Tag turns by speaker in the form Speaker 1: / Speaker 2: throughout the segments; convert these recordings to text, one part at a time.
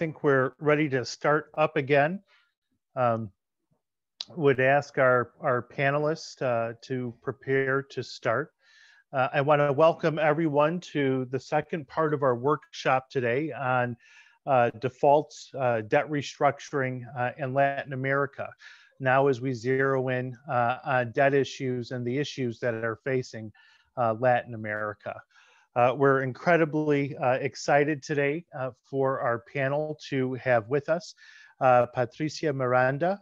Speaker 1: think we're ready to start up again. Would ask our panelists to prepare to start. I want to welcome everyone to the second part of our workshop today on defaults, debt restructuring in Latin America. Now as we zero in on debt issues and the issues that are facing Latin America. We're incredibly excited today for our panel to have with us Patricia Miranda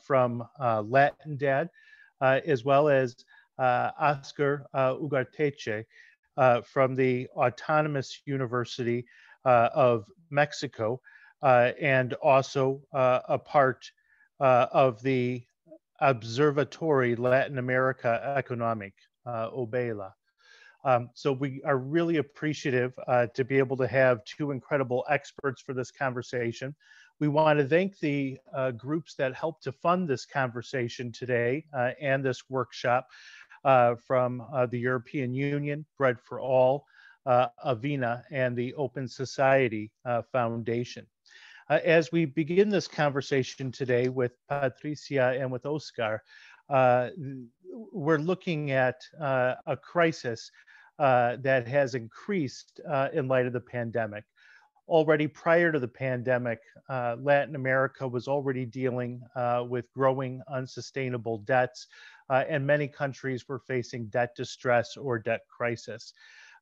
Speaker 1: from LatinDad, as well as Oscar Ugarteche from the Autonomous University of Mexico, and also a part of the Observatory Latin America Economic, OBELA. So we are really appreciative to be able to have two incredible experts for this conversation. We want to thank the groups that helped to fund this conversation today and this workshop from the European Union, Bread for All, Avena, and the Open Society Foundation. As we begin this conversation today with Patricia and with Oscar, we're looking at a crisis that has increased in light of the pandemic. Already prior to the pandemic, Latin America was already dealing with growing unsustainable debts, and many countries were facing debt distress or debt crisis.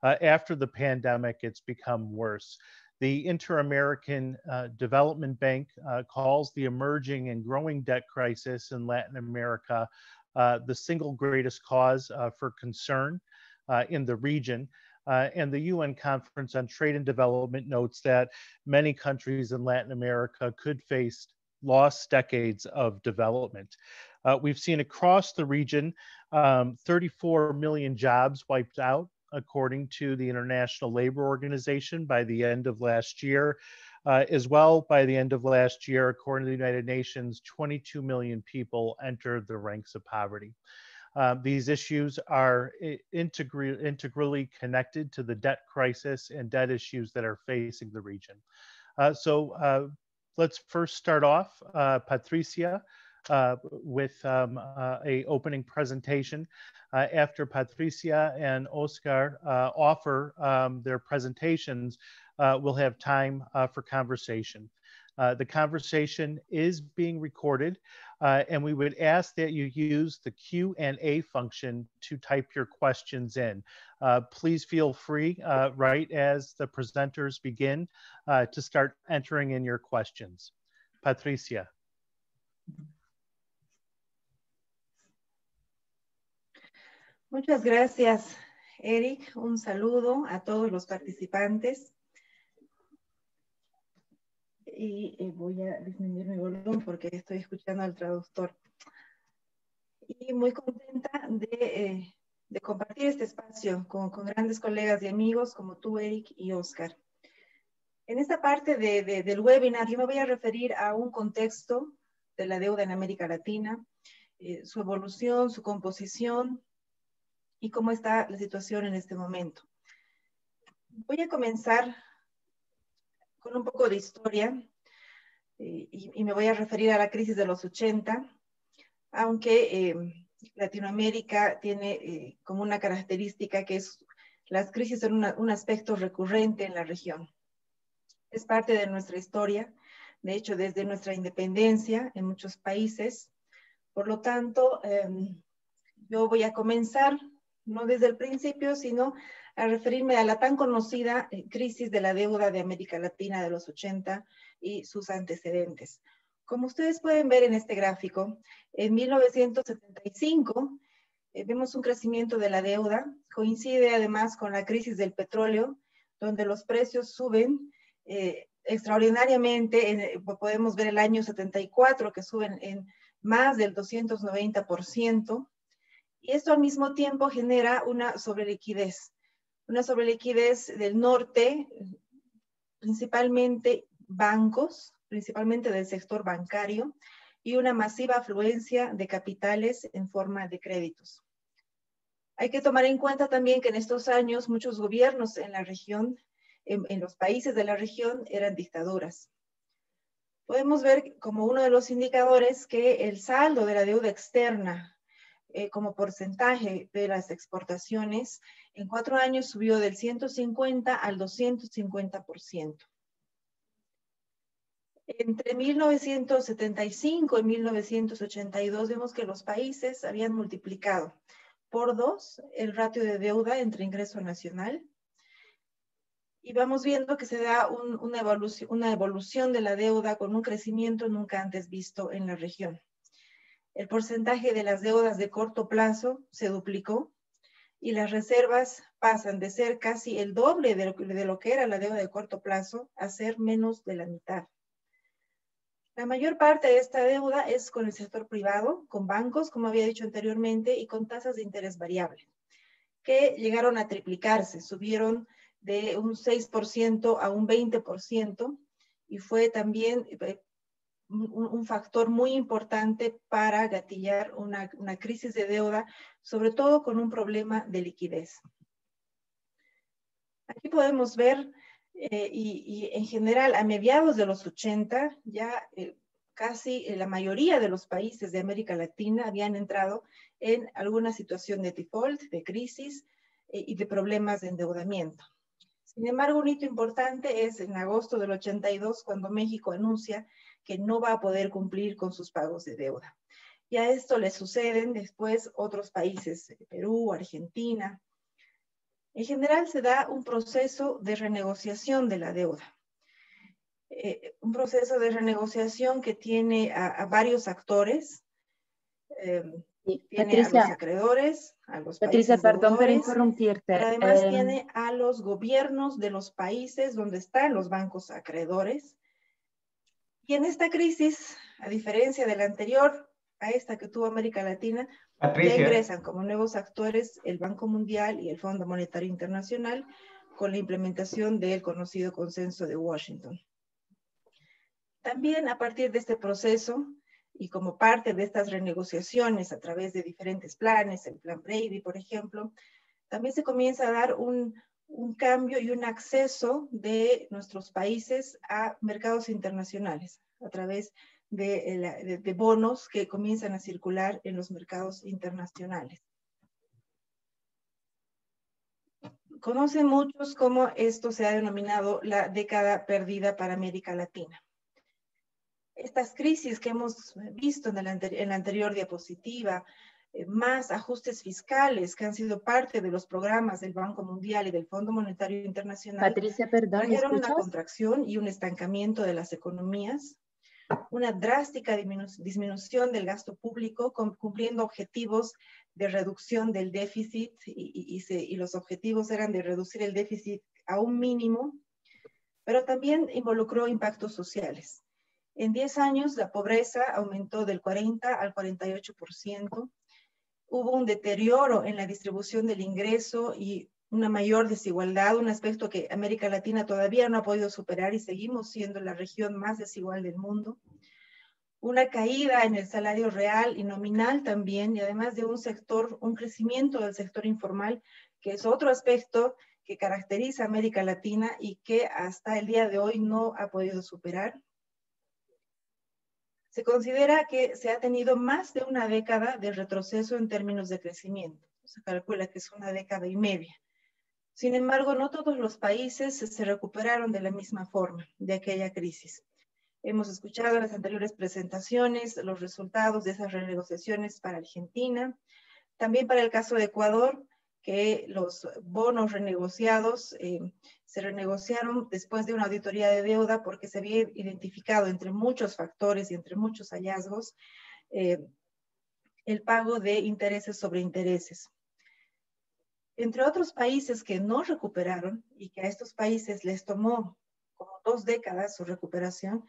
Speaker 1: After the pandemic, it's become worse. The Inter-American Development Bank calls the emerging and growing debt crisis in Latin America the single greatest cause for concern in the region. And the UN Conference on Trade and Development notes that many countries in Latin America could face lost decades of development. We've seen across the region 34 million jobs wiped out, according to the International Labor Organization by the end of last year. As well, by the end of last year, according to the United Nations, 22 million people entered the ranks of poverty. These issues are integrally connected to the debt crisis and debt issues that are facing the region. So let's first start off, Patricia, with a opening presentation. After Patricia and Oscar offer their presentations, we'll have time for conversation. The conversation is being recorded, and we would ask that you use the Q&A function to type your questions in. Please feel free, right as the presenters begin, to start entering in your questions. Patricia.
Speaker 2: Muchas gracias, Eric. Un saludo a todos los participantes. Y voy a disminuir mi volumen porque estoy escuchando al traductor. Y muy contenta de compartir este espacio con grandes colegas y amigos como tú, Eric y Oscar. En esta parte del webinar yo me voy a referir a un contexto de la deuda en América Latina, su evolución, su composición y cómo está la situación en este momento. Voy a comenzar con un poco de historia y me voy a referir a la crisis de los 80, aunque Latinoamérica tiene como una característica que es las crisis son un aspecto recurrente en la región. Es parte de nuestra historia, de hecho desde nuestra independencia en muchos países. Por lo tanto, yo voy a comenzar no desde el principio, sino a referirme a la tan conocida crisis de la deuda de América Latina de los 80 y sus antecedentes. Como ustedes pueden ver en este gráfico, en 1975 vemos un crecimiento de la deuda, coincide además con la crisis del petróleo, donde los precios suben extraordinariamente, podemos ver el año 74 que suben en más del 290%, y esto al mismo tiempo genera una sobreliquidez del norte, principalmente bancos, principalmente del sector bancario, y una masiva afluencia de capitales en forma de créditos. Hay que tomar en cuenta también que en estos años muchos gobiernos en la región, en los países de la región, eran dictaduras. Podemos ver como uno de los indicadores que el saldo de la deuda externa como porcentaje de las exportaciones en 4 años subió del 150 al 250%. Entre 1975 y 1982 vemos que los países habían multiplicado por 2 el ratio de deuda entre ingreso nacional. Y vamos viendo que se da una evolución de la deuda con un crecimiento nunca antes visto en la región. El porcentaje de las deudas de corto plazo se duplicó y las reservas pasan de ser casi el doble de lo que era la deuda de corto plazo a ser menos de la mitad. La mayor parte de esta deuda es con el sector privado, con bancos, como había dicho anteriormente, y con tasas de interés variable, que llegaron a triplicarse, subieron de un 6% a un 20%, y fue también un factor muy importante para gatillar una crisis de deuda, sobre todo con un problema de liquidez. Aquí podemos ver, y en general a mediados de los 80, ya casi la mayoría de los países de América Latina habían entrado en alguna situación de default, de crisis y de problemas de endeudamiento. Sin embargo, un hito importante es en agosto del 82, cuando México anuncia que no va a poder cumplir con sus pagos de deuda. Y a esto le suceden después otros países, Perú, Argentina. En general se da un proceso de renegociación de la deuda. Un proceso de renegociación que tiene a varios actores. Tiene
Speaker 3: Patricia,
Speaker 2: a los acreedores, a los
Speaker 3: Patricia,
Speaker 2: países
Speaker 3: perdón por
Speaker 2: deudores,
Speaker 3: interrumpirte.
Speaker 2: pero además tiene a los gobiernos de los países donde están los bancos acreedores. Y en esta crisis, a diferencia de la anterior, a esta que tuvo América Latina,
Speaker 4: Patricia,
Speaker 2: ya ingresan como nuevos actores el Banco Mundial y el Fondo Monetario Internacional con la implementación del conocido Consenso de Washington. También a partir de este proceso y como parte de estas renegociaciones a través de diferentes planes, el Plan Brady, por ejemplo, también se comienza a dar un cambio y un acceso de nuestros países a mercados internacionales a través de bonos que comienzan a circular en los mercados internacionales. Conocen muchos cómo esto se ha denominado la década perdida para América Latina. Estas crisis que hemos visto en la anterior diapositiva, más ajustes fiscales que han sido parte de los programas del Banco Mundial y del Fondo Monetario Internacional,
Speaker 3: Patricia, perdón, ¿me
Speaker 2: trajeron
Speaker 3: escuchas?
Speaker 2: una contracción y un estancamiento de las economías, una drástica disminución del gasto público, cumpliendo objetivos de reducción del déficit, y los objetivos eran de reducir el déficit a un mínimo, pero también involucró impactos sociales. En 10 años, la pobreza aumentó del 40 al 48%. Hubo un deterioro en la distribución del ingreso y una mayor desigualdad, un aspecto que América Latina todavía no ha podido superar y seguimos siendo la región más desigual del mundo. Una caída en el salario real y nominal también, y además de un crecimiento del sector informal, que es otro aspecto que caracteriza a América Latina y que hasta el día de hoy no ha podido superar. Se considera que se ha tenido más de una década de retroceso en términos de crecimiento. Se calcula que es una década y media. Sin embargo, no todos los países se recuperaron de la misma forma de aquella crisis. Hemos escuchado en las anteriores presentaciones los resultados de esas renegociaciones para Argentina. También para el caso de Ecuador, que los bonos renegociados se renegociaron después de una auditoría de deuda porque se había identificado entre muchos factores y entre muchos hallazgos el pago de intereses sobre intereses. Entre otros países que no recuperaron y que a estos países les tomó como 2 décadas su recuperación,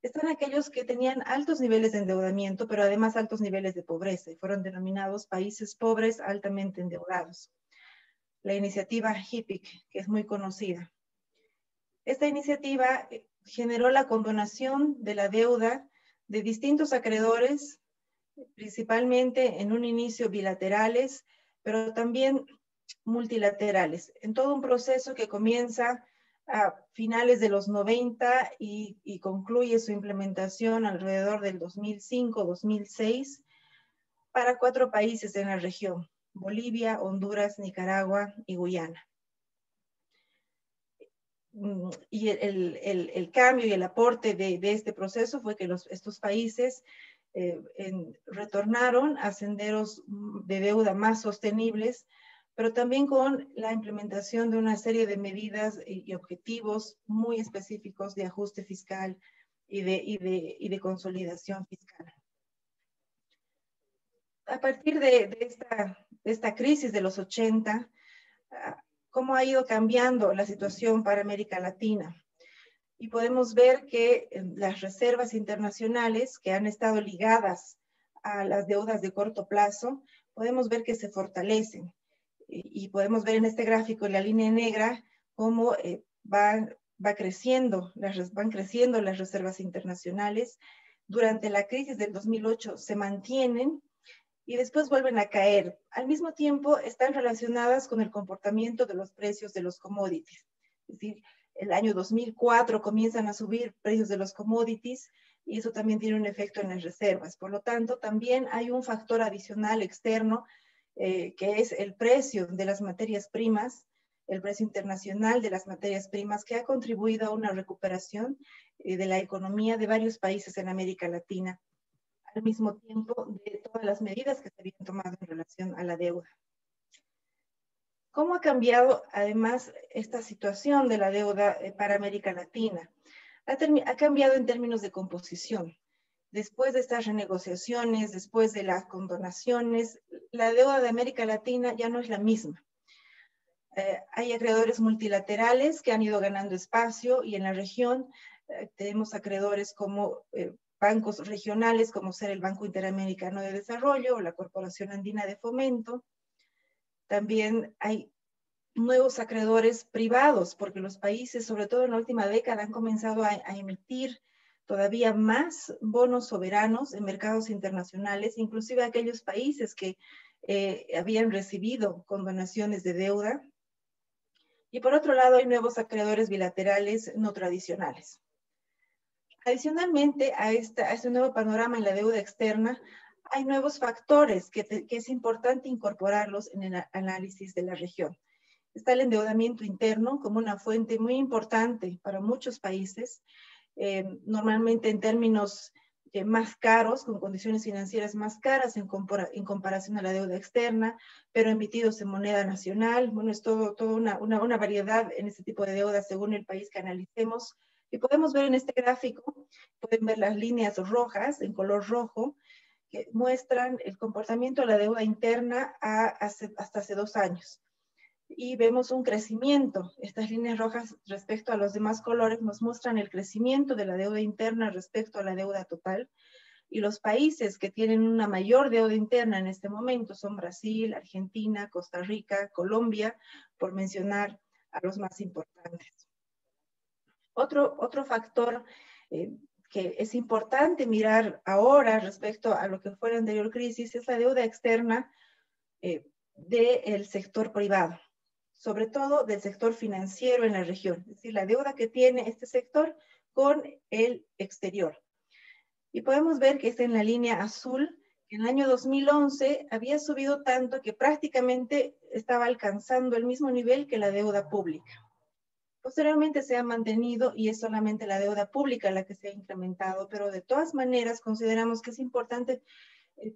Speaker 2: están aquellos que tenían altos niveles de endeudamiento, pero además altos niveles de pobreza, y fueron denominados países pobres altamente endeudados. La iniciativa HIPIC, que es muy conocida. Esta iniciativa generó la condonación de la deuda de distintos acreedores, principalmente en un inicio bilaterales, pero también multilaterales, en todo un proceso que comienza a finales de los 90 y concluye su implementación alrededor del 2005-2006 para 4 países en la región: Bolivia, Honduras, Nicaragua y Guyana. Y el cambio y el aporte de este proceso fue que estos países retornaron a senderos de deuda más sostenibles, pero también con la implementación de una serie de medidas y objetivos muy específicos de ajuste fiscal y de consolidación fiscal. A partir de esta crisis de los 80, cómo ha ido cambiando la situación para América Latina. Y podemos ver que las reservas internacionales que han estado ligadas a las deudas de corto plazo, podemos ver que se fortalecen. Y podemos ver en este gráfico, en la línea negra, cómo van creciendo las reservas internacionales. Durante la crisis del 2008 se mantienen y después vuelven a caer. Al mismo tiempo, están relacionadas con el comportamiento de los precios de los commodities. Es decir, el año 2004 comienzan a subir precios de los commodities y eso también tiene un efecto en las reservas. Por lo tanto, también hay un factor adicional externo que es el precio de las materias primas, el precio internacional de las materias primas, que ha contribuido a una recuperación de la economía de varios países en América Latina, al mismo tiempo de todas las medidas que se habían tomado en relación a la deuda. ¿Cómo ha cambiado además esta situación de la deuda para América Latina? Ha cambiado en términos de composición. Después de estas renegociaciones, después de las condonaciones, la deuda de América Latina ya no es la misma. Hay acreedores multilaterales que han ido ganando espacio y en la región tenemos acreedores como bancos regionales, como ser el Banco Interamericano de Desarrollo o la Corporación Andina de Fomento. También hay nuevos acreedores privados, porque los países, sobre todo en la última década, han comenzado a emitir todavía más bonos soberanos en mercados internacionales, inclusive aquellos países que habían recibido condonaciones de deuda. Y por otro lado, hay nuevos acreedores bilaterales no tradicionales. Adicionalmente a este nuevo panorama en la deuda externa, hay nuevos factores que es importante incorporarlos en el análisis de la región. Está el endeudamiento interno como una fuente muy importante para muchos países, normalmente en términos más caros, con condiciones financieras más caras en comparación a la deuda externa, pero emitidos en moneda nacional. Bueno, es toda una variedad en este tipo de deuda según el país que analicemos. Y podemos ver en este gráfico, pueden ver las líneas rojas en color rojo, que muestran el comportamiento de la deuda interna hasta hace 2 años. Y vemos un crecimiento. Estas líneas rojas respecto a los demás colores nos muestran el crecimiento de la deuda interna respecto a la deuda total. Y los países que tienen una mayor deuda interna en este momento son Brasil, Argentina, Costa Rica, Colombia, por mencionar a los más importantes. Otro factor que es importante mirar ahora respecto a lo que fue la anterior crisis es la deuda externa del sector privado, sobre todo del sector financiero en la región, es decir, la deuda que tiene este sector con el exterior. Y podemos ver que está en la línea azul, que en el año 2011 había subido tanto que prácticamente estaba alcanzando el mismo nivel que la deuda pública. Posteriormente se ha mantenido y es solamente la deuda pública la que se ha incrementado, pero de todas maneras consideramos que es importante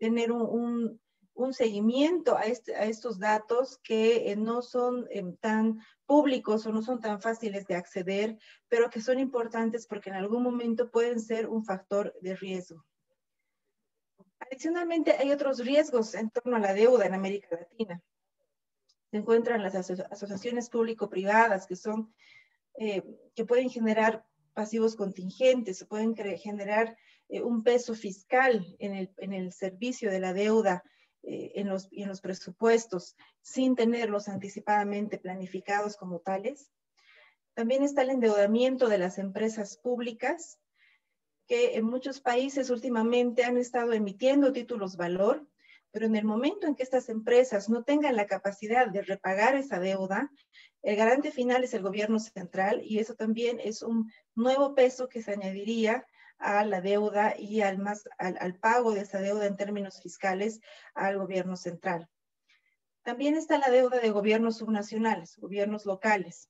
Speaker 2: tener un seguimiento a estos datos que no son tan públicos o no son tan fáciles de acceder, pero que son importantes porque en algún momento pueden ser un factor de riesgo. Adicionalmente, hay otros riesgos en torno a la deuda en América Latina. Se encuentran las asociaciones público-privadas que pueden generar pasivos contingentes, se pueden generar un peso fiscal en el servicio de la deuda en los presupuestos sin tenerlos anticipadamente planificados como tales. También está el endeudamiento de las empresas públicas, que en muchos países últimamente han estado emitiendo títulos valor Pero en el momento en que estas empresas no tengan la capacidad de repagar esa deuda, el garante final es el gobierno central y eso también es un nuevo peso que se añadiría a la deuda y al pago de esa deuda en términos fiscales al gobierno central. También está la deuda de gobiernos subnacionales, gobiernos locales,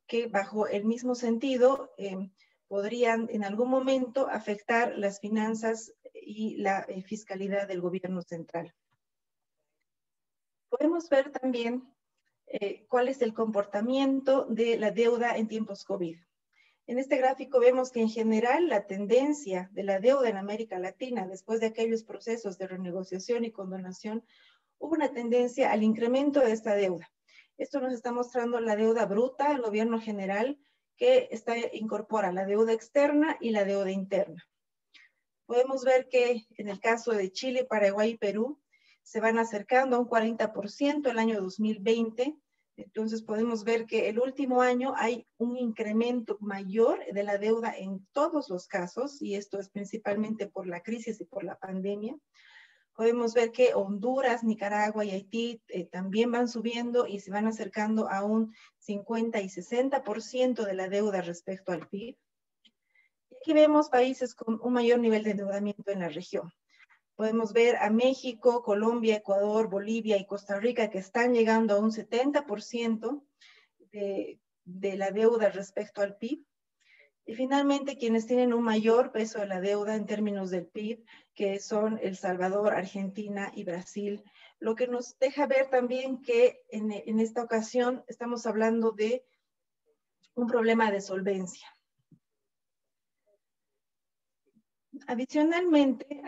Speaker 2: que bajo el mismo sentido podrían en algún momento afectar las finanzas y la fiscalidad del gobierno central. Podemos ver también cuál es el comportamiento de la deuda en tiempos COVID. En este gráfico vemos que en general la tendencia de la deuda en América Latina después de aquellos procesos de renegociación y condonación, hubo una tendencia al incremento de esta deuda. Esto nos está mostrando la deuda bruta del gobierno general que incorpora la deuda externa y la deuda interna. Podemos ver que en el caso de Chile, Paraguay y Perú se van acercando a un 40% el año 2020. Entonces podemos ver que el último año hay un incremento mayor de la deuda en todos los casos y esto es principalmente por la crisis y por la pandemia. Podemos ver que Honduras, Nicaragua y Haití también van subiendo y se van acercando a un 50 y 60% de la deuda respecto al PIB. Y aquí vemos países con un mayor nivel de endeudamiento en la región. Podemos ver a México, Colombia, Ecuador, Bolivia y Costa Rica que están llegando a un 70% de la deuda respecto al PIB. Y finalmente, quienes tienen un mayor peso de la deuda en términos del PIB, que son El Salvador, Argentina y Brasil, lo que nos deja ver también que en esta ocasión estamos hablando de un problema de solvencia. Adicionalmente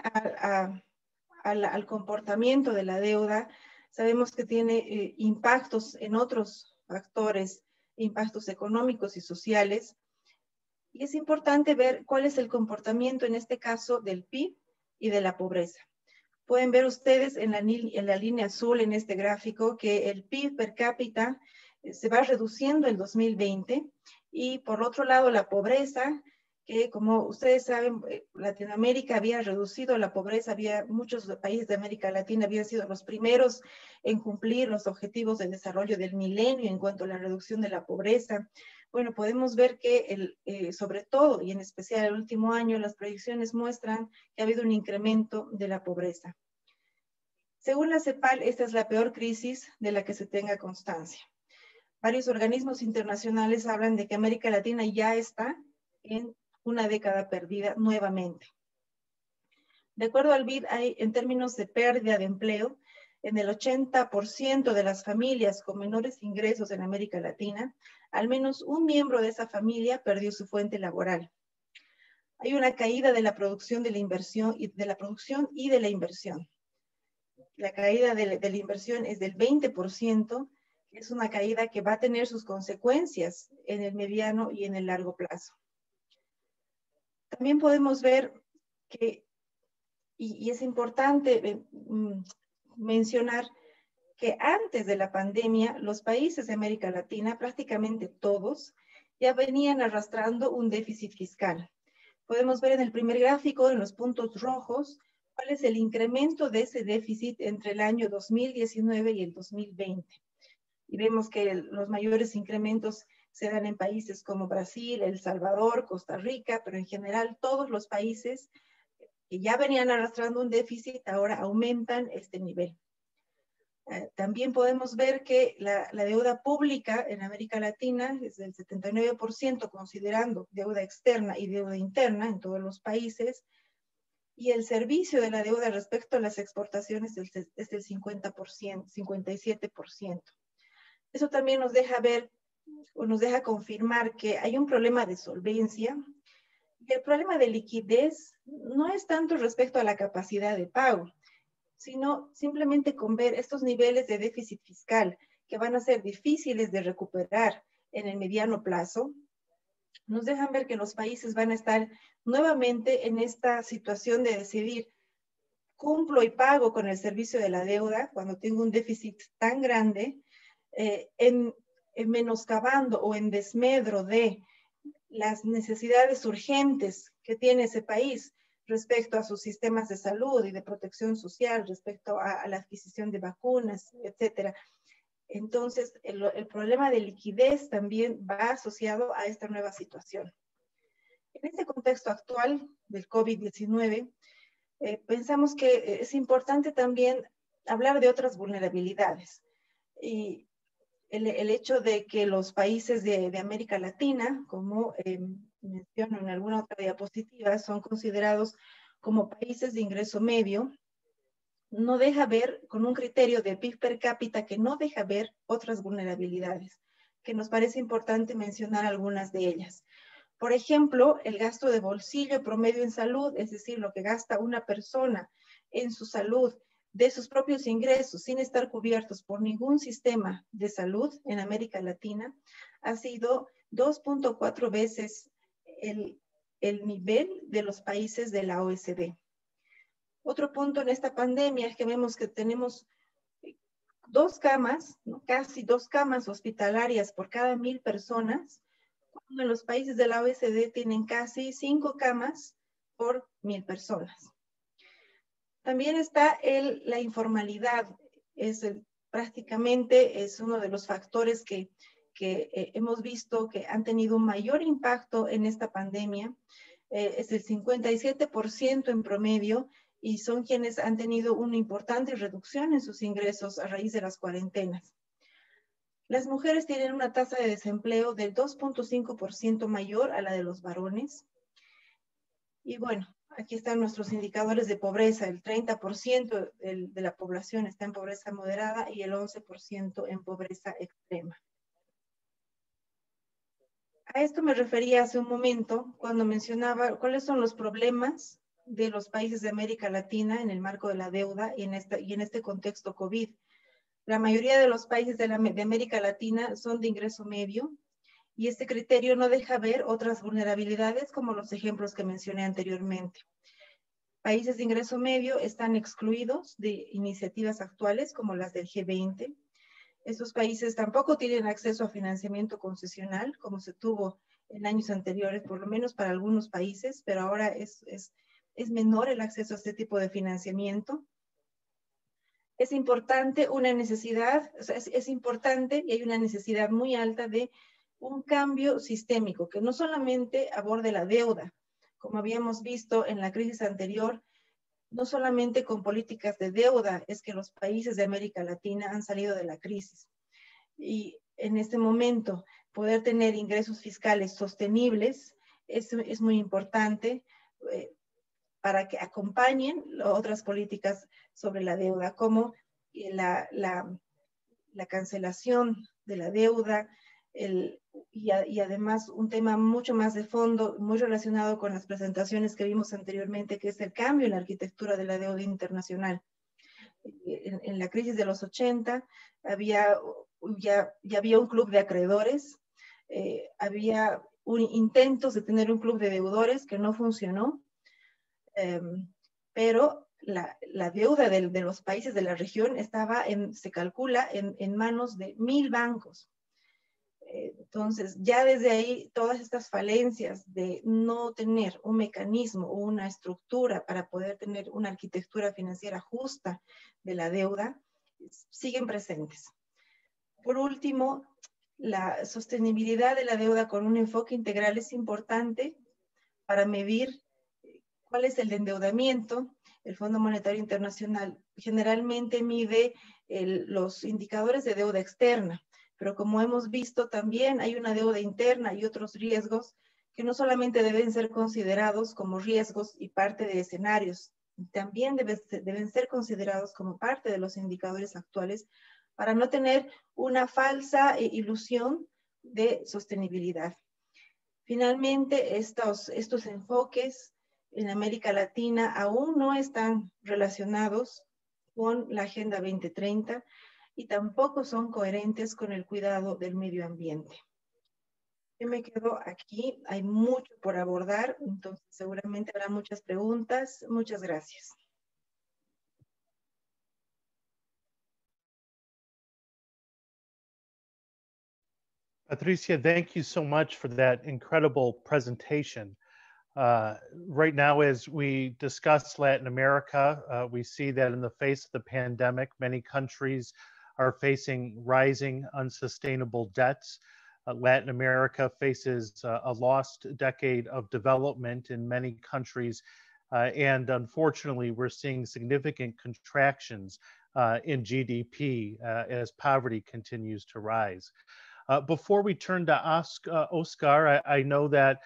Speaker 2: al comportamiento de la deuda, sabemos que tiene impactos en otros factores, impactos económicos y sociales. Y es importante ver cuál es el comportamiento en este caso del PIB y de la pobreza. Pueden ver ustedes en la línea azul en este gráfico que el PIB per cápita se va reduciendo en 2020 y por otro lado la pobreza, que como ustedes saben, Latinoamérica había reducido la pobreza, muchos países de América Latina habían sido los primeros en cumplir los objetivos de desarrollo del milenio en cuanto a la reducción de la pobreza. Bueno, podemos ver que sobre todo y en especial el último año, las proyecciones muestran que ha habido un incremento de la pobreza. Según la CEPAL, esta es la peor crisis de la que se tenga constancia. Varios organismos internacionales hablan de que América Latina ya está en una década perdida nuevamente. De acuerdo al BID, en términos de pérdida de empleo, en el 80% de las familias con menores ingresos en América Latina, al menos un miembro de esa familia perdió su fuente laboral. Hay una caída de la producción de la inversión y de la producción y de la inversión. La caída de la inversión es del 20%, que es una caída que va a tener sus consecuencias en el mediano y en el largo plazo. También podemos ver que, y es importante mencionar que antes de la pandemia, los países de América Latina, prácticamente todos, ya venían arrastrando un déficit fiscal. Podemos ver en el primer gráfico, en los puntos rojos, cuál es el incremento de ese déficit entre el año 2019 y el 2020. Y vemos que los mayores incrementos se dan en países como Brasil, El Salvador, Costa Rica, pero en general todos los países que ya venían arrastrando un déficit ahora aumentan este nivel. También podemos ver que la deuda pública en América Latina es del 79%, considerando deuda externa y deuda interna en todos los países, y el servicio de la deuda respecto a las exportaciones es del 50%, 57%. Eso también nos deja ver o nos deja confirmar que hay un problema de solvencia. Y el problema de liquidez no es tanto respecto a la capacidad de pago, sino simplemente con ver estos niveles de déficit fiscal que van a ser difíciles de recuperar en el mediano plazo, nos dejan ver que los países van a estar nuevamente en esta situación de decidir, cumplo y pago con el servicio de la deuda cuando tengo un déficit tan grande, en menoscabando o en desmedro de las necesidades urgentes que tiene ese país, respecto a sus sistemas de salud y de protección social, respecto a la adquisición de vacunas, etcétera. Entonces, el problema de liquidez también va asociado a esta nueva situación. En este contexto actual del COVID-19, pensamos que es importante también hablar de otras vulnerabilidades. Y el hecho de que los países de América Latina, como menciono en alguna otra diapositiva, son considerados como países de ingreso medio, no deja ver, con un criterio de PIB per cápita, que no deja ver otras vulnerabilidades, que nos parece importante mencionar algunas de ellas. Por ejemplo, el gasto de bolsillo promedio en salud, es decir, lo que gasta una persona en su salud de sus propios ingresos sin estar cubiertos por ningún sistema de salud en América Latina, ha sido 2.4 veces el nivel de los países de la OECD. Otro punto en esta pandemia es que vemos que tenemos 2 camas, ¿no? Casi 2 camas hospitalarias por cada 1,000 personas, cuando en los países de la OECD tienen casi 5 camas por 1,000 personas. También está la informalidad, prácticamente es uno de los factores que hemos visto que han tenido un mayor impacto en esta pandemia. Es el 57% en promedio, y son quienes han tenido una importante reducción en sus ingresos a raíz de las cuarentenas. Las mujeres tienen una tasa de desempleo del 2.5% mayor a la de los varones. Y bueno, aquí están nuestros indicadores de pobreza. El 30% de la población está en pobreza moderada y el 11% en pobreza extrema. A esto me refería hace un momento cuando mencionaba cuáles son los problemas de los países de América Latina en el marco de la deuda y en este contexto COVID. La mayoría de los países de América Latina son de ingreso medio, y este criterio no deja ver otras vulnerabilidades como los ejemplos que mencioné anteriormente. Países de ingreso medio están excluidos de iniciativas actuales como las del G20. Estos países tampoco tienen acceso a financiamiento concesional como se tuvo en años anteriores, por lo menos para algunos países, pero ahora es menor el acceso a este tipo de financiamiento. Es importante una necesidad, o sea, es importante y hay una necesidad muy alta de un cambio sistémico que no solamente aborde la deuda, como habíamos visto en la crisis anterior. No solamente con políticas de deuda es que los países de América Latina han salido de la crisis. Y en este momento, poder tener ingresos fiscales sostenibles es muy importante para que acompañen otras políticas sobre la deuda, como la cancelación de la deuda, y además un tema mucho más de fondo, muy relacionado con las presentaciones que vimos anteriormente, que es el cambio en la arquitectura de la deuda internacional. En la crisis de los 80 ya había un club de acreedores, había intentos de tener un club de deudores que no funcionó, pero la deuda de los países de la región se calcula en manos de 1,000 bancos. Entonces, ya desde ahí, todas estas falencias de no tener un mecanismo o una estructura para poder tener una arquitectura financiera justa de la deuda, siguen presentes. Por último, la sostenibilidad de la deuda con un enfoque integral es importante para medir cuál es el endeudamiento. El Fondo Monetario Internacional generalmente mide los indicadores de deuda externa, pero como hemos visto también hay una deuda interna y otros riesgos que no solamente deben ser considerados como riesgos y parte de escenarios, también deben ser considerados como parte de los indicadores actuales para no tener una falsa ilusión de sostenibilidad. Finalmente, estos enfoques en América Latina aún no están relacionados con la Agenda 2030 y tampoco son coherentes con el cuidado del medio ambiente. Yo me quedo aquí, hay mucho por abordar, entonces seguramente habrá muchas preguntas. Muchas gracias.
Speaker 1: Patricia, thank you so much for that incredible presentation. Right now, as we discuss Latin America, we see that in the face of the pandemic, many countries are facing rising unsustainable debts. Latin America faces a lost decade of development in many countries. And unfortunately, we're seeing significant contractions in GDP as poverty continues to rise. Before we turn to Oscar, I know that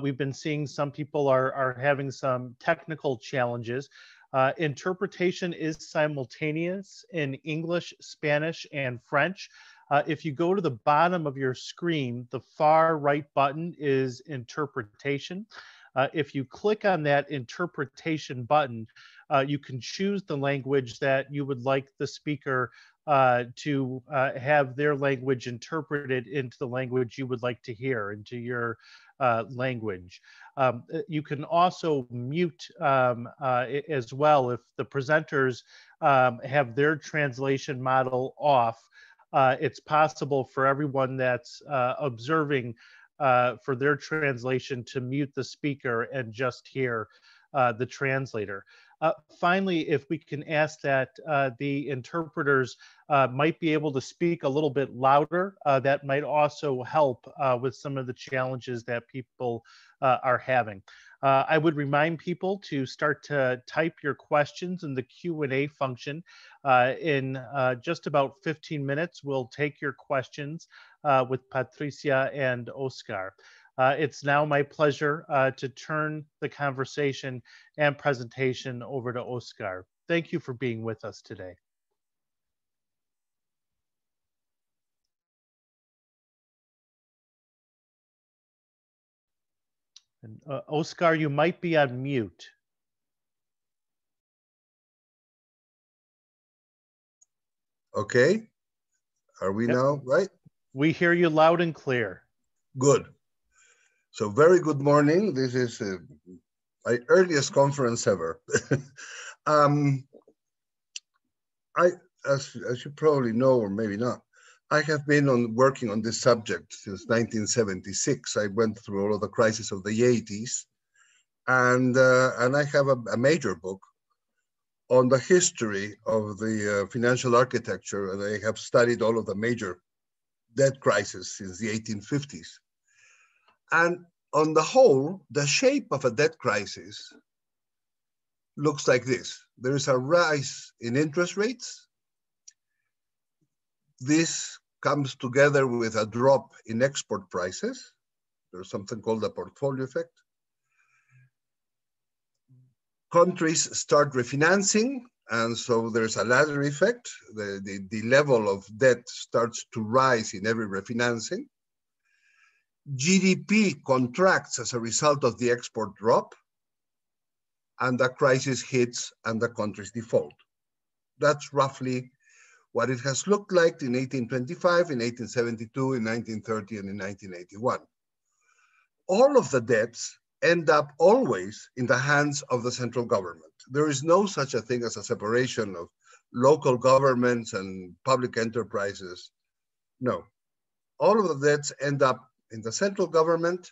Speaker 1: we've been seeing some people are having some technical challenges. Interpretation is simultaneous in English, Spanish, and French. If you go to the bottom of your screen, the far right button is interpretation. If you click on that interpretation button, you can choose the language that you would like the speaker to have their language interpreted into the language you would like to hear, into your language. You can also mute as well if the presenters have their translation model off. It's possible for everyone that's observing for their translation to mute the speaker and just hear the translator. Finally, if we can ask that the interpreters might be able to speak a little bit louder, that might also help with some of the challenges that people are having. I would remind people to start to type your questions in the Q&A function. In just about 15 minutes, we'll take your questions with Patricia and Oscar. It's now my pleasure to turn the conversation and presentation over to Oscar. Thank you for being with us today. And, Oscar, you might be on mute.
Speaker 3: Okay, are we now right?
Speaker 1: We hear you loud and clear. Good.
Speaker 3: So very good morning. This is my earliest conference ever. As you probably know, or maybe not, I have been working on this subject since 1976. I went through all of the crises of the 80s, and I have a major book on the history of the financial architecture, and I have studied all of the major debt crises since the 1850s. And on the whole, the shape of a debt crisis looks like this. There is a rise in interest rates. This comes together with a drop in export prices. There's something called the portfolio effect. Countries start refinancing, and so there's a ladder effect. The level of debt starts to rise in every refinancing. GDP contracts as a result of the export drop, and the crisis hits and the countries default. That's roughly what it has looked like in 1825, in 1872, in 1930, and in 1981. All of the debts end up always in the hands of the central government. There is no such a thing as a separation of local governments and public enterprises. No, all of the debts end up in the central government.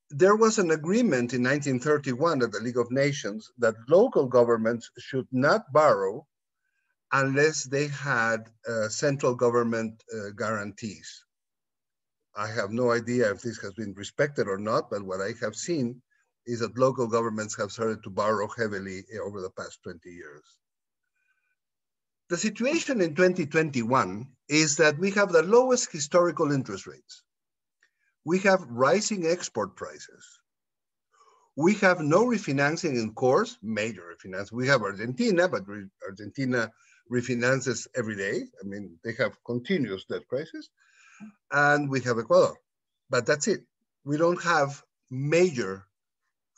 Speaker 3: There was an agreement in 1931 at the League of Nations that local governments should not borrow unless they had central government guarantees. I have no idea if this has been respected or not, but what I have seen is that local governments have started to borrow heavily over the past 20 years. The situation in 2021 is that we have the lowest historical interest rates. We have rising export prices. We have no refinancing in course, major refinance. We have Argentina, but Argentina refinances every day. I mean, they have continuous debt crisis. And we have Ecuador, but that's it. We don't have major,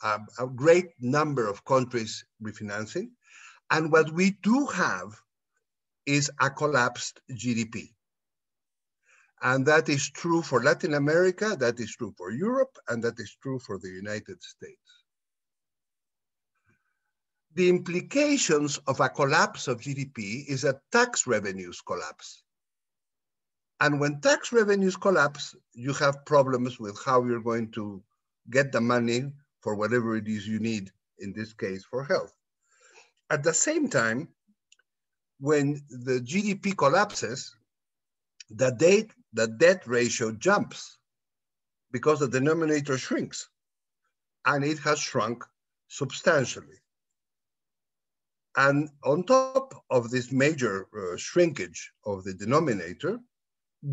Speaker 3: a great number of countries refinancing. And what we do have is a collapsed GDP. And that is true for Latin America, that is true for Europe, and that is true for the United States. The implications of a collapse of GDP is that tax revenues collapse. And when tax revenues collapse, you have problems with how you're going to get the money for whatever it is you need, in this case for health. At the same time, when the GDP collapses, the debt ratio jumps because the denominator shrinks, and it has shrunk substantially. And on top of this major shrinkage of the denominator,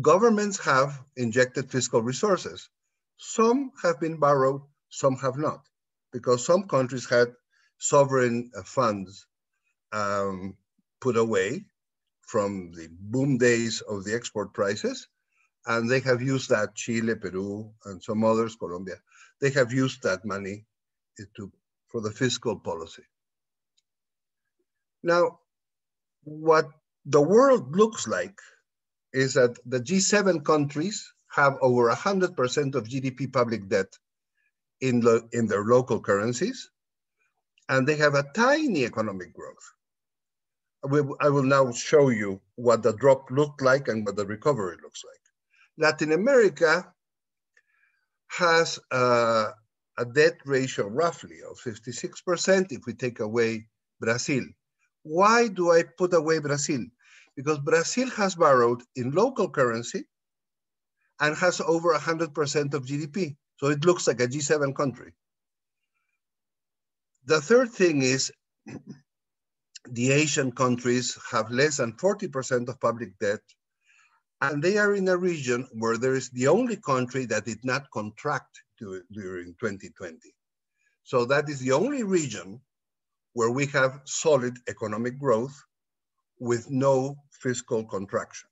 Speaker 3: governments have injected fiscal resources. Some have been borrowed, some have not, because some countries had sovereign funds put away from the boom days of the export prices, and they have used that, Chile, Peru, and some others, Colombia, they have used that money for the fiscal policy. Now, what the world looks like is that the G7 countries have over 100% of GDP public debt in their local currencies, and they have a tiny economic growth. I will now show you what the drop looked like and what the recovery looks like. Latin America has a debt ratio roughly of 56% if we take away Brazil. Why do I put away Brazil? Because Brazil has borrowed in local currency and has over 100% of GDP. So it looks like a G7 country. The third thing is the Asian countries have less than 40% of public debt, and they are in a region where there is the only country that did not contract during 2020. So that is the only region where we have solid economic growth with no fiscal contraction.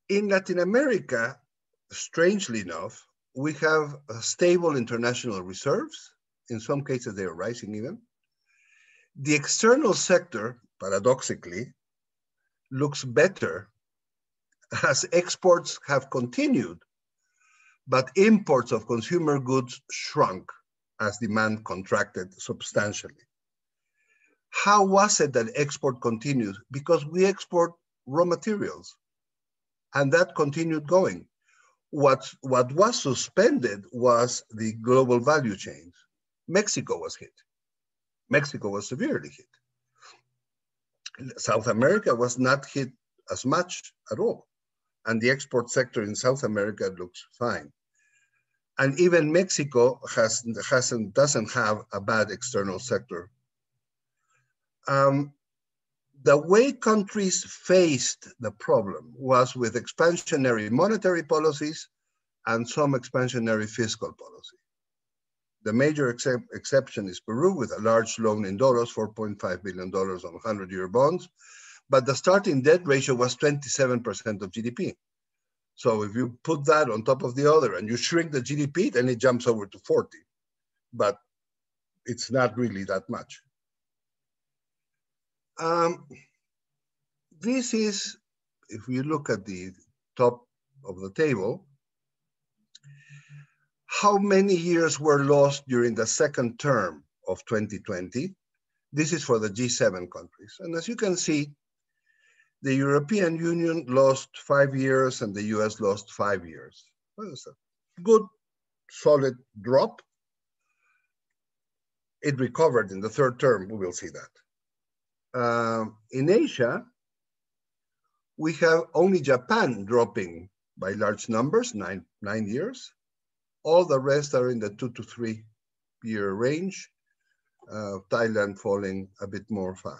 Speaker 3: In Latin America, strangely enough, we have stable international reserves. In some cases, they are rising even. The external sector, paradoxically, looks better as exports have continued, but imports of consumer goods shrunk as demand contracted substantially. How was it that export continued? Because we export raw materials, and that continued going. What was suspended was the global value chains. Mexico was hit. Mexico was severely hit. South America was not hit as much at all. And the export sector in South America looks fine. And even Mexico doesn't have a bad external sector. The way countries faced the problem was with expansionary monetary policies and some expansionary fiscal policy. The major exception is Peru with a large loan in dollars, $4.5 billion on 100-year bonds, but the starting debt ratio was 27% of GDP. So if you put that on top of the other and you shrink the GDP, then it jumps over to 40, but it's not really that much. This is, if we look at the top of the table, how many years were lost during the second term of 2020. This is for the G7 countries. And as you can see, the European Union lost 5 years and the US lost 5 years. Well, it's a good, solid drop. It recovered in the third term, we will see that. In Asia, we have only Japan dropping by large numbers, nine years. All the rest are in the 2 to 3 year range. Thailand falling a bit more, 5.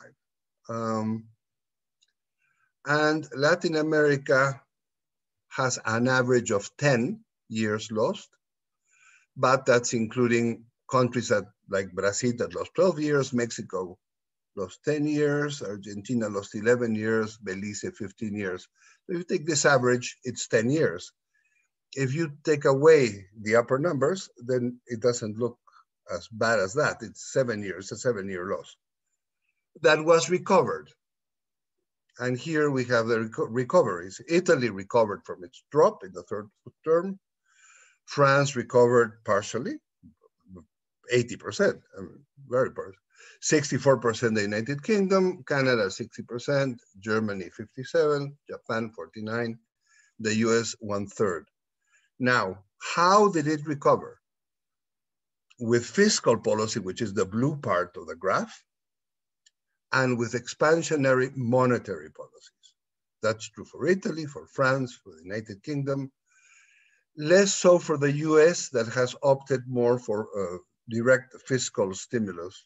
Speaker 3: And Latin America has an average of 10 years lost, but that's including countries like Brazil that lost 12 years, Mexico lost 10 years, Argentina lost 11 years, Belize 15 years. If you take this average, it's 10 years. If you take away the upper numbers, then it doesn't look as bad as that. It's 7 years, a 7-year loss. That was recovered. And here we have the recoveries. Italy recovered from its drop in the third term. France recovered partially, 80%, very partial. 64% the United Kingdom, Canada 60%, Germany 57%, Japan 49%, the US 1/3. Now, How did it recover? With fiscal policy, which is the blue part of the graph, and with expansionary monetary policies. That's true for Italy, for France, for the United Kingdom. Less so for the US, that has opted more for direct fiscal stimulus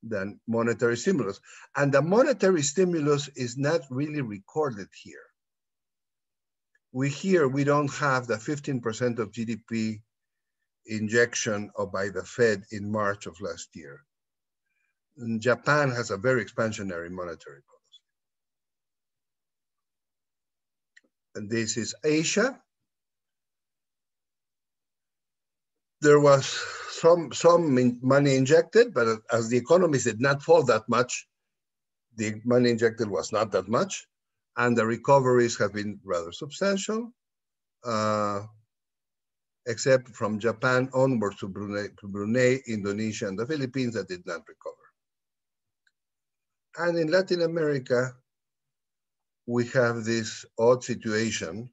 Speaker 3: than monetary stimulus. And the monetary stimulus is not really recorded here. We don't have the 15% of GDP injection by the Fed in March of last year. And Japan has a very expansionary monetary policy. And this is Asia. There was some money injected, but as the economies did not fall that much, the money injected was not that much, and the recoveries have been rather substantial, except from Japan onwards to Brunei, Indonesia, and the Philippines that did not recover. And in Latin America, we have this odd situation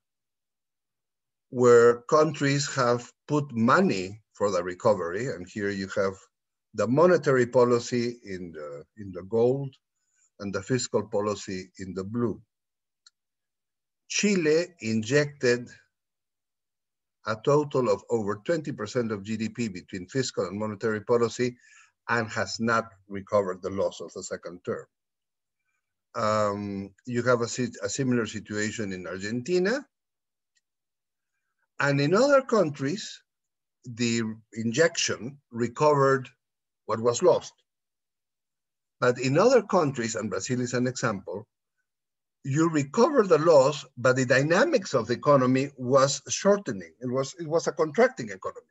Speaker 3: where countries have put money for the recovery. And here you have the monetary policy in the gold and the fiscal policy in the blue. Chile injected a total of over 20% of GDP between fiscal and monetary policy and has not recovered the loss of the second term. You have a similar situation in Argentina. And in other countries, the injection recovered what was lost. But in other countries, and Brazil is an example, you recover the loss, but the dynamics of the economy was shortening. It was a contracting economy.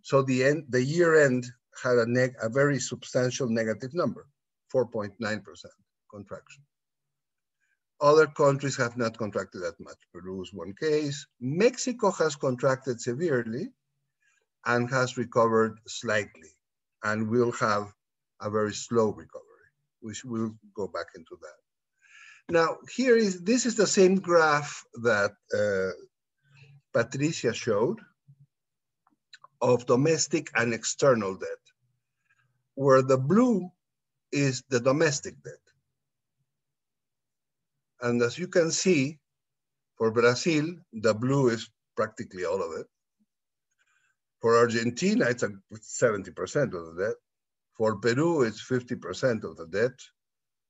Speaker 3: So the year end had a very substantial negative number, 4.9% contraction. Other countries have not contracted that much. Peru is one case. Mexico has contracted severely and has recovered slightly, and will have a very slow recovery, which we'll go back into that. Now, this is the same graph that Patricia showed of domestic and external debt, where the blue is the domestic debt. And as you can see, for Brazil, the blue is practically all of it. For Argentina, it's 70% of the debt. For Peru, it's 50% of the debt.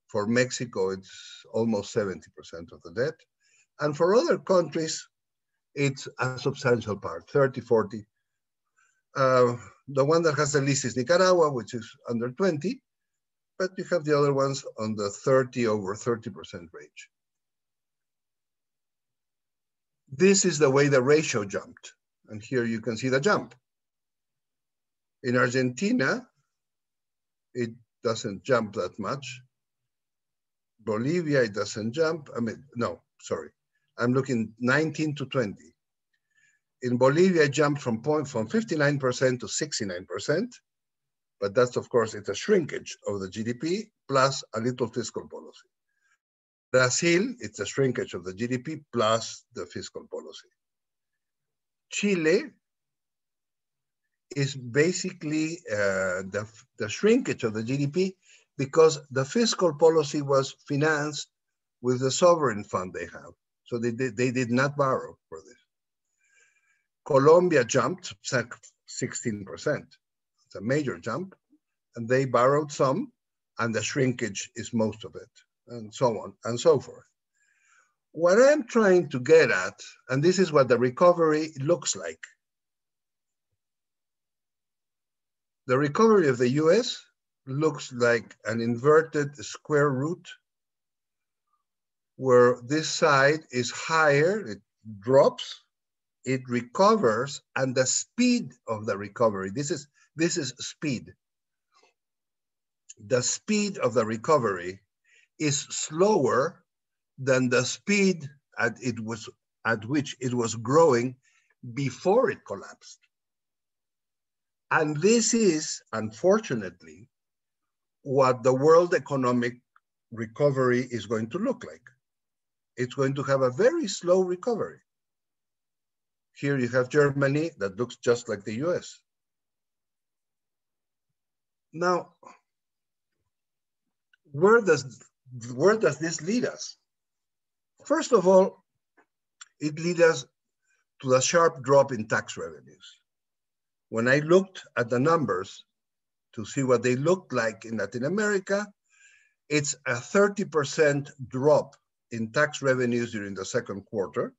Speaker 3: For Mexico, it's almost 70% of the debt. And for other countries, it's a substantial part, 30, 40. The one that has the least is Nicaragua, which is under 20, but you have the other ones on the 30 over 30% range. This is the way the ratio jumped. And here you can see the jump. In Argentina, it doesn't jump that much. Bolivia, it doesn't jump. No, sorry. I'm looking 19 to 20. In Bolivia, it jumped from 59% to 69%. But that's, of course, it's a shrinkage of the GDP plus a little fiscal policy. Brazil, it's a shrinkage of the GDP plus the fiscal policy. Chile is basically the shrinkage of the GDP because the fiscal policy was financed with the sovereign fund they have. So they did not borrow for this. Colombia jumped 16%. It's a major jump. And they borrowed some, and the shrinkage is most of it, and so on and so forth. What I'm trying to get at, and this is what the recovery looks like. The recovery of the US looks like an inverted square root where this side is higher, it drops, it recovers, and the speed of the recovery, this is speed. The speed of the recovery is slower than the speed at which it was growing before it collapsed. And this is, unfortunately, what the world economic recovery is going to look like. It's going to have a very slow recovery. Here you have Germany that looks just like the US. Now, where does this lead us? First of all, it leads us to the sharp drop in tax revenues. When I looked at the numbers to see what they looked like in Latin America, it's a 30% drop in tax revenues during the second quarter.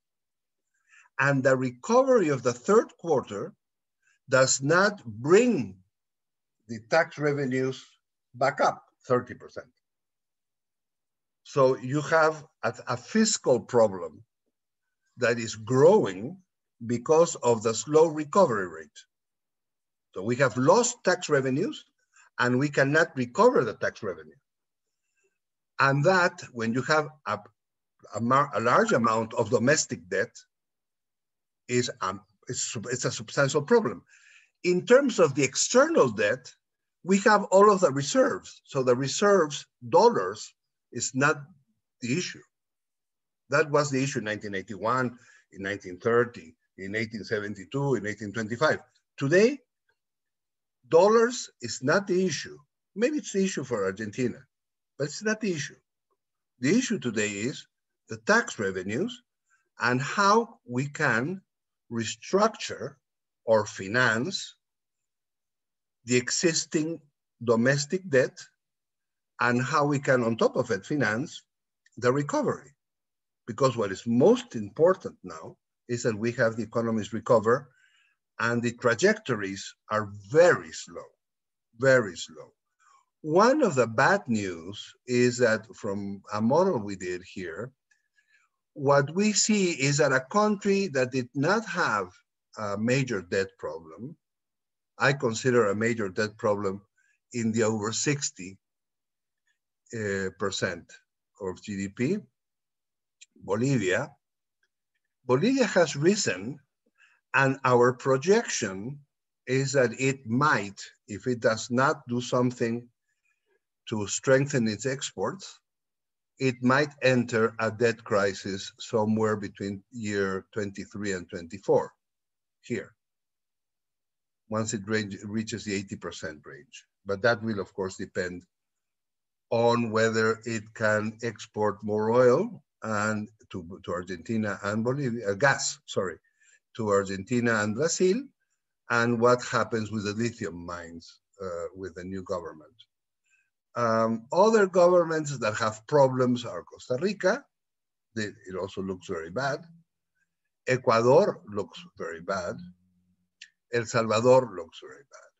Speaker 3: And the recovery of the third quarter does not bring the tax revenues back up 30%. So you have a fiscal problem that is growing because of the slow recovery rate. So we have lost tax revenues and we cannot recover the tax revenue. And that, when you have a large amount of domestic debt, it's a substantial problem. In terms of the external debt, we have all of the reserves. So the reserves, dollars, is not the issue. That was the issue in 1981, in 1930, in 1872, in 1825. Today, dollars is not the issue. Maybe it's the issue for Argentina, but it's not the issue. The issue today is the tax revenues and how we can restructure or finance the existing domestic debt and how we can, on top of it, finance the recovery. Because what is most important now is that we have the economies recover and the trajectories are very slow, very slow. One of the bad news is that from a model we did here, what we see is that a country that did not have a major debt problem, I consider a major debt problem in the over 60% of GDP, Bolivia. Bolivia has risen, and our projection is that it might, if it does not do something to strengthen its exports, it might enter a debt crisis somewhere between year 23 and 24 here, once it reaches the 80% range. But that will, of course, depend on whether it can export more oil and to Argentina and Bolivia, gas, sorry, to Argentina and Brazil, and what happens with the lithium mines with the new government. Other governments that have problems are Costa Rica. It also looks very bad. Ecuador looks very bad. El Salvador looks very bad.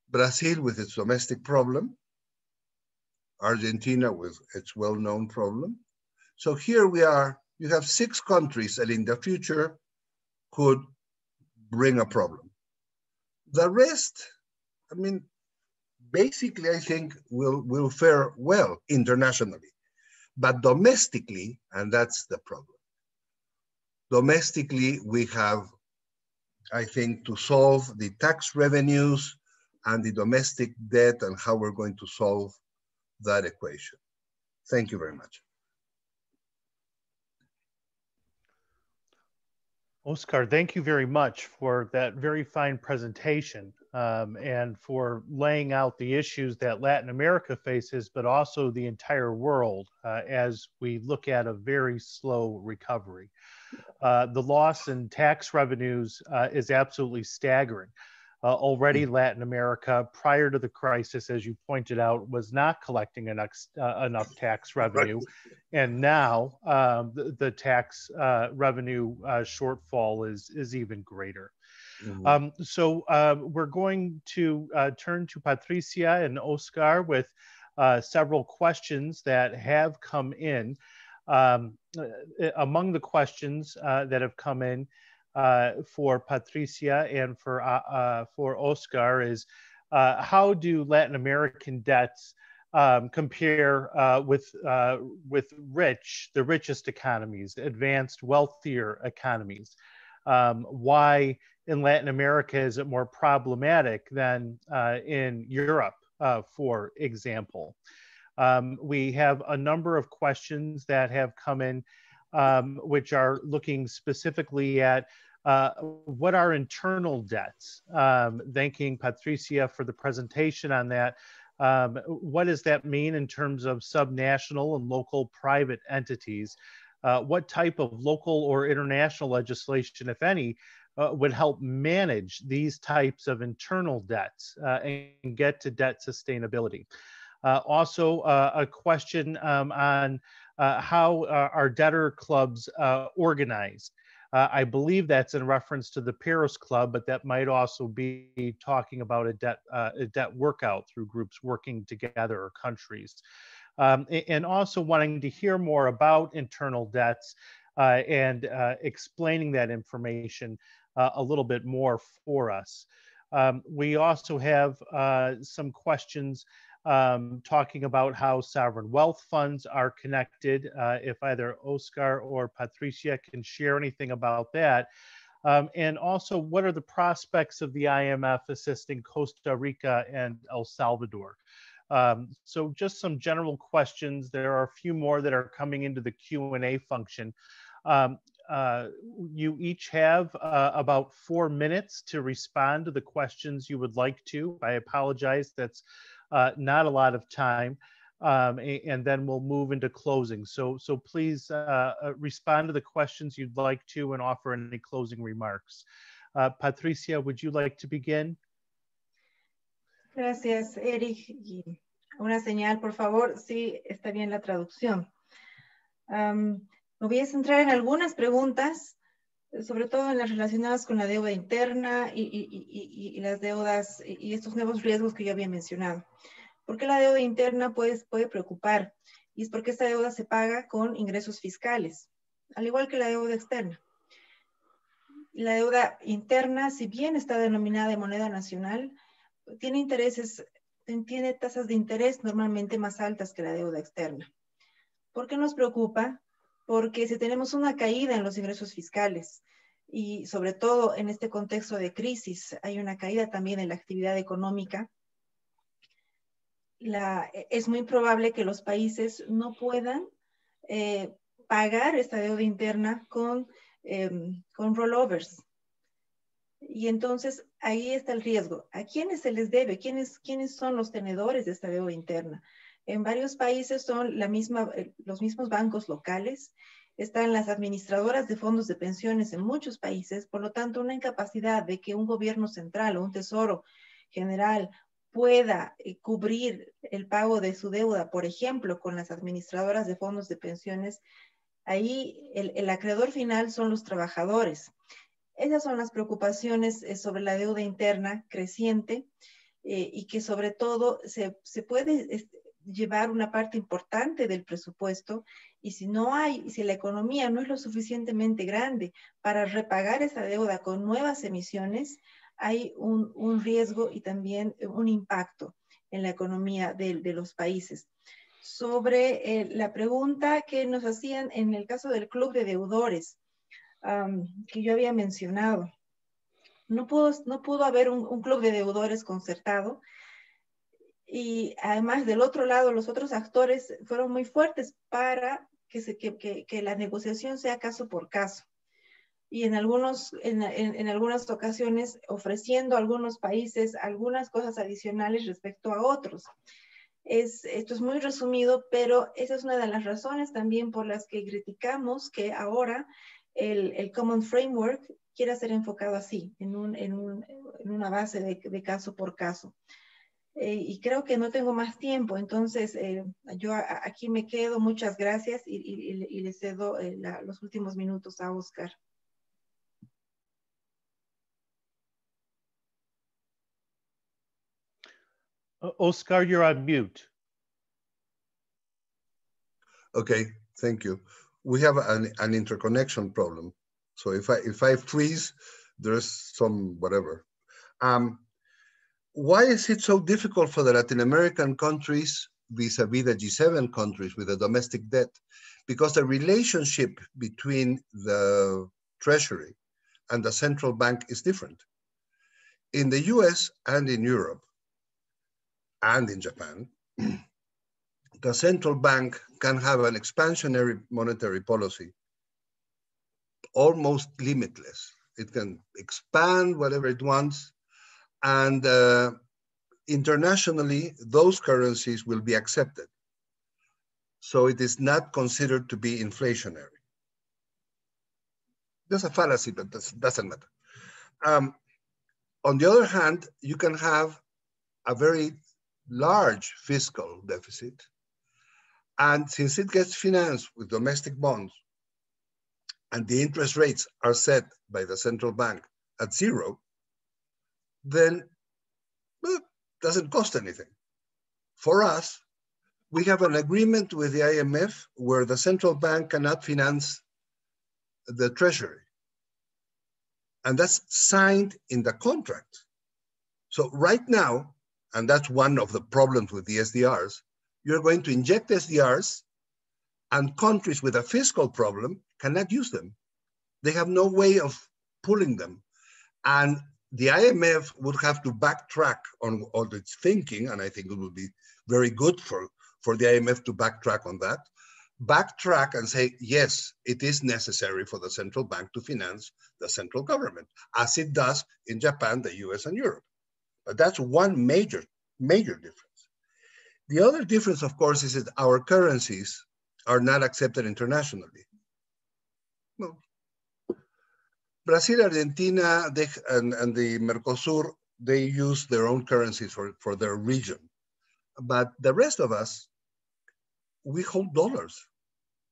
Speaker 3: Brazil with its domestic problem. Argentina with its well-known problem. So here we are, you have 6 countries that in the future could bring a problem. The rest, I mean, basically, I think will fare well internationally, but domestically, and that's the problem. Domestically, we have, I think, to solve the tax revenues and the domestic debt and how we're going to solve that equation. Thank you very much.
Speaker 1: Oscar, thank you very much for that very fine presentation and for laying out the issues that Latin America faces, but also the entire world as we look at a very slow recovery. The loss in tax revenues is absolutely staggering. Already Latin America, prior to the crisis, as you pointed out, was not collecting enough tax revenue. And now the tax revenue shortfall is even greater. Mm-hmm. So we're going to turn to Patricia and Oscar with several questions that have come in. Among the questions that have come in for Patricia and for Oscar is how do Latin American debts compare with the richest economies, advanced, wealthier economies? Why in Latin America is it more problematic than in Europe, for example? We have a number of questions that have come in which are looking specifically at what are internal debts. Thanking Patricia for the presentation on that. What does that mean in terms of subnational and local private entities? What type of local or international legislation, if any, would help manage these types of internal debts and get to debt sustainability? Also, a question on how our debtor clubs organized. I believe that's in reference to the Paris Club, but that might also be talking about a debt workout through groups working together or countries. And also wanting to hear more about internal debts and explaining that information a little bit more for us. We also have some questions talking about how sovereign wealth funds are connected. If either Oscar or Patricia can share anything about that. And also, what are the prospects of the IMF assisting Costa Rica and El Salvador? So just some general questions. There are a few more that are coming into the Q&A function. You each have about 4 minutes to respond to the questions you would like to. I apologize, that's not a lot of time. And then we'll move into closing. So please respond to the questions you'd like to and offer any closing remarks. Patricia, would you like to begin?
Speaker 2: Gracias, Eric. Y una señal, por favor. Sí, está bien la traducción. Me voy a centrar en algunas preguntas, sobre todo en las relacionadas con la deuda interna y las deudas y estos nuevos riesgos que yo había mencionado. ¿Por qué la deuda interna puede preocupar? Y es porque esta deuda se paga con ingresos fiscales, al igual que la deuda externa. La deuda interna, si bien está denominada en moneda nacional, tiene tasas de interés normalmente más altas que la deuda externa. ¿Por qué nos preocupa? Porque si tenemos una caída en los ingresos fiscales y sobre todo en este contexto de crisis, hay una caída también en la actividad económica, es muy probable que los países no puedan pagar esta deuda interna con rollovers. Y entonces ahí está el riesgo. ¿A quiénes se les debe? ¿Quiénes son los tenedores de esta deuda interna? En varios países son los mismos bancos locales, están las administradoras de fondos de pensiones en muchos países, por lo tanto una incapacidad de que un gobierno central o un tesoro general pueda cubrir el pago de su deuda, por ejemplo, con las administradoras de fondos de pensiones, ahí el acreedor final son los trabajadores. Esas son las preocupaciones sobre la deuda interna creciente y que sobre todo se puede llevar una parte importante del presupuesto y si la economía no es lo suficientemente grande para repagar esa deuda con nuevas emisiones, hay un riesgo y también un impacto en la economía de los países. Sobre la pregunta que nos hacían en el caso del club de deudores, que yo había mencionado. No pudo haber un club de deudores concertado y además del otro lado los otros actores fueron muy fuertes para que la negociación sea caso por caso y en algunas ocasiones ofreciendo a algunos países algunas cosas adicionales respecto a otros. Esto es muy resumido, pero esa es una de las razones también por las que criticamos que ahora el Common Framework quiera ser enfocado así, en una base de caso por caso. Y creo que no tengo más tiempo, entonces yo aquí me quedo. Muchas gracias y le cedo los últimos minutos a Oscar.
Speaker 1: Oscar, you're on mute.
Speaker 3: Okay, thank you. We have an interconnection problem. So if I freeze, there's some whatever. Why is it so difficult for the Latin American countries vis-a-vis the G7 countries with the domestic debt? Because the relationship between the Treasury and the central bank is different. In the US and in Europe and in Japan, the central bank can have an expansionary monetary policy almost limitless. It can expand whatever it wants. And internationally, those currencies will be accepted. So it is not considered to be inflationary. There's a fallacy, but that doesn't matter. On the other hand, you can have a very large fiscal deficit. And since it gets financed with domestic bonds and the interest rates are set by the central bank at 0, then it doesn't cost anything. For us, we have an agreement with the IMF where the central bank cannot finance the treasury. And that's signed in the contract. So right now, and that's one of the problems with the SDRs, you're going to inject SDRs and countries with a fiscal problem cannot use them. They have no way of pulling them. And the IMF would have to backtrack on all its thinking, and I think it would be very good for the IMF to backtrack on that. Backtrack and say, yes, it is necessary for the central bank to finance the central government, as it does in Japan, the US, and Europe. But that's one major difference. The other difference, of course, is that our currencies are not accepted internationally. No. Brazil, Argentina, and the Mercosur, they use their own currencies for their region. But the rest of us, we hold dollars.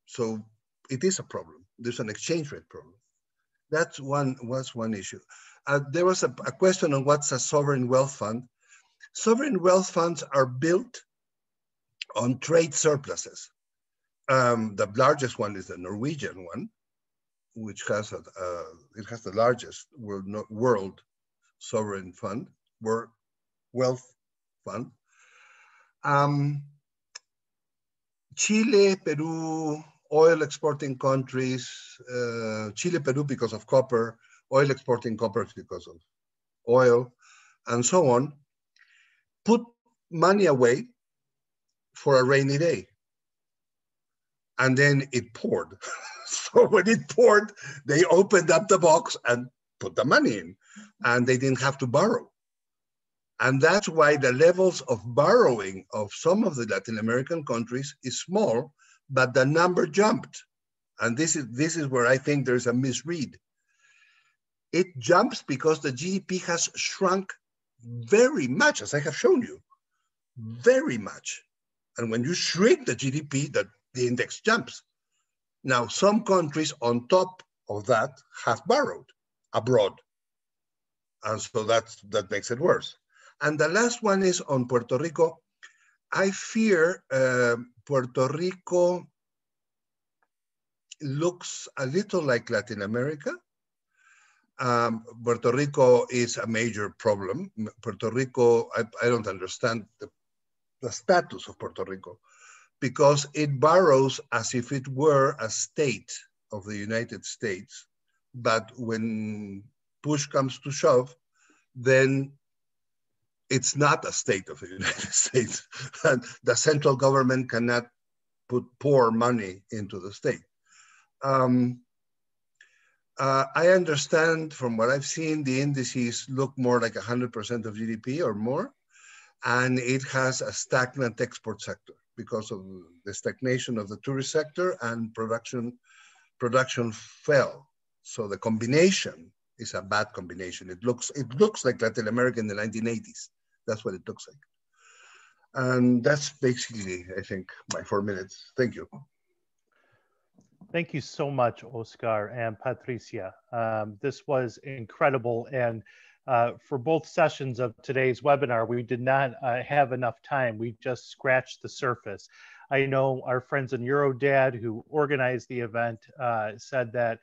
Speaker 3: So it is a problem. There's an exchange rate problem. That was one issue. There was a question on what's a sovereign wealth fund. Sovereign wealth funds are built on trade surpluses. The largest one is the Norwegian one, which has it has the largest world sovereign fund, wealth fund. Chile, Peru, oil exporting countries, Chile, Peru because of copper, oil exporting countries because of oil, and so on, put money away for a rainy day. And then it poured. So when it poured, they opened up the box and put the money in, and they didn't have to borrow. And that's why the levels of borrowing of some of the Latin American countries is small, but the number jumped. And this is where I think there's a misread. It jumps because the GDP has shrunk very much, as I have shown you, very much. And when you shrink the GDP, the index jumps. Now, some countries on top of that have borrowed abroad. And so that makes it worse. And the last one is on Puerto Rico. I fear Puerto Rico looks a little like Latin America. Puerto Rico is a major problem. Puerto Rico, I don't understand the status of Puerto Rico because it borrows as if it were a state of the United States. But when push comes to shove, then it's not a state of the United States. And the central government cannot pour money into the state. I understand from what I've seen, the indices look more like 100% of GDP or more, and it has a stagnant export sector because of the stagnation of the tourist sector and production fell. So the combination is a bad combination. It looks like Latin America in the 1980s. That's what it looks like. And that's basically, I think, my 4 minutes. Thank you.
Speaker 1: Thank you so much, Oscar and Patricia. This was incredible. And for both sessions of today's webinar, we did not have enough time. We just scratched the surface. I know our friends in Eurodad who organized the event said that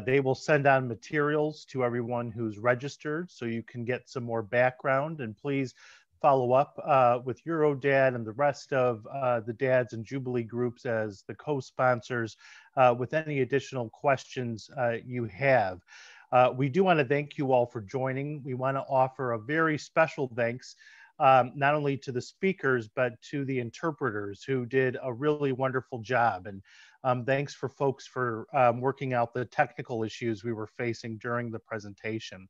Speaker 1: they will send on materials to everyone who's registered so you can get some more background, and please follow up with Eurodad and the rest of the DADS and Jubilee groups as the co-sponsors with any additional questions you have. We do want to thank you all for joining. We want to offer a very special thanks not only to the speakers, but to the interpreters who did a really wonderful job. And thanks for folks for working out the technical issues we were facing during the presentation.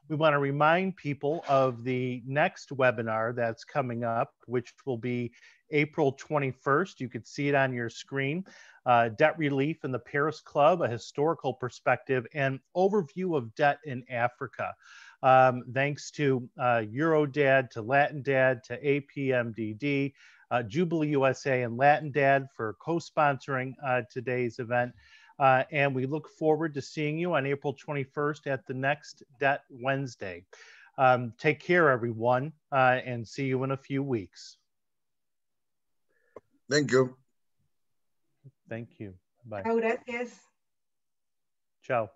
Speaker 1: We want to remind people of the next webinar that's coming up, which will be April 21st. You could see it on your screen. Debt Relief in the Paris Club, a historical perspective and overview of debt in Africa. Thanks to Eurodad, to Latin Dad, to APMDD, Jubilee USA and Latin Dad for co-sponsoring today's event. And we look forward to seeing you on April 21st at the next Debt Wednesday. Take care, everyone, and see you in a few weeks.
Speaker 3: Thank you.
Speaker 1: Thank you. Bye.
Speaker 2: Gracias.
Speaker 1: Ciao.